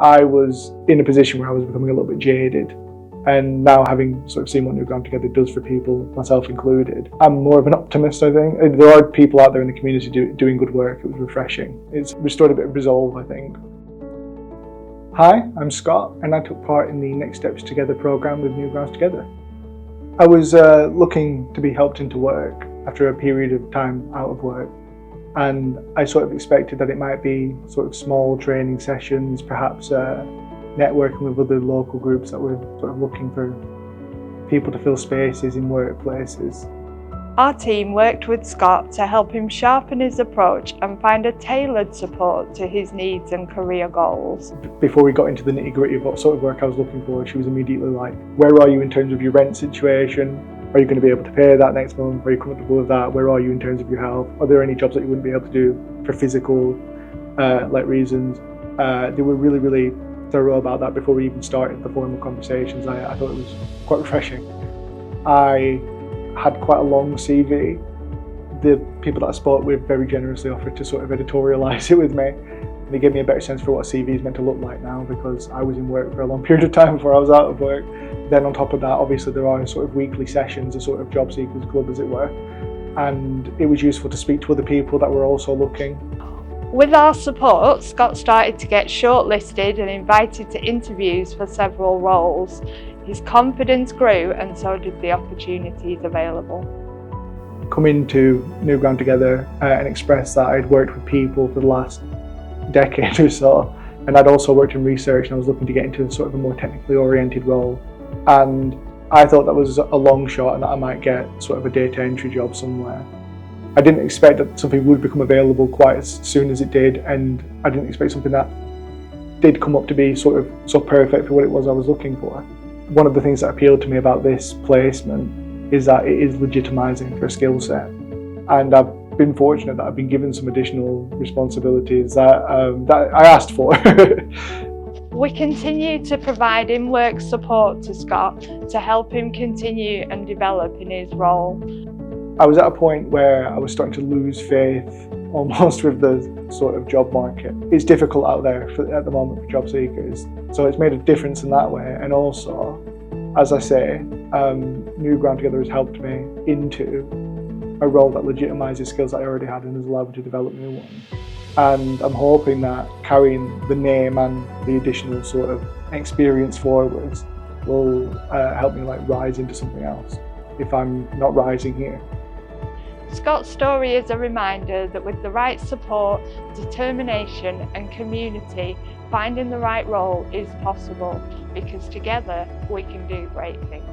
I was in a position where I was becoming a little bit jaded. And now, having sort of seen what New Ground Together does for people, myself included, I'm more of an optimist, I think. There are people out there in the community doing good work. It was refreshing. It's restored a bit of resolve, I think. Hi, I'm Scott, and I took part in the Next Steps Together programme with New Ground Together. I was looking to be helped into work after a period of time out of work, and I sort of expected that it might be sort of small training sessions, perhaps networking with other local groups that were sort of looking for people to fill spaces in workplaces. Our team worked with Scott to help him sharpen his approach and find a tailored support to his needs and career goals. Before we got into the nitty-gritty of what sort of work I was looking for, she was immediately like, where are you in terms of your rent situation? Are you going to be able to pay that next month? Are you comfortable with that? Where are you in terms of your health? Are there any jobs that you wouldn't be able to do for physical reasons? They were really, really thorough about that before we even started the formal conversations. I thought it was quite refreshing. I had quite a long CV. The people that I spoke with very generously offered to sort of editorialise it with me. And they gave me a better sense for what a CV is meant to look like now, because I was in work for a long period of time before I was out of work. Then on top of that, obviously there are sort of weekly sessions, a sort of job seekers club as it were. And it was useful to speak to other people that were also looking. With our support, Scott started to get shortlisted and invited to interviews for several roles. His confidence grew, and so did the opportunities available. Coming to New Ground Together and express that I'd worked with people for the last decade or so, and I'd also worked in research, and I was looking to get into sort of a more technically oriented role. And I thought that was a long shot and that I might get sort of a data entry job somewhere. I didn't expect that something would become available quite as soon as it did, and I didn't expect something that did come up to be sort of so perfect for what it was I was looking for. One of the things that appealed to me about this placement is that it is legitimising for a skill set, and I've been fortunate that I've been given some additional responsibilities that I asked for. We continue to provide in-work support to Scott to help him continue and develop in his role. I was at a point where I was starting to lose faith almost with the sort of job market. It's difficult out there at the moment for job seekers, so it's made a difference in that way. And also, as I say, New Ground Together has helped me into a role that legitimises skills that I already had and has allowed me to develop new ones. And I'm hoping that carrying the name and the additional sort of experience forwards will help me rise into something else if I'm not rising here. Scott's story is a reminder that with the right support, determination and community, finding the right role is possible, because together we can do great things.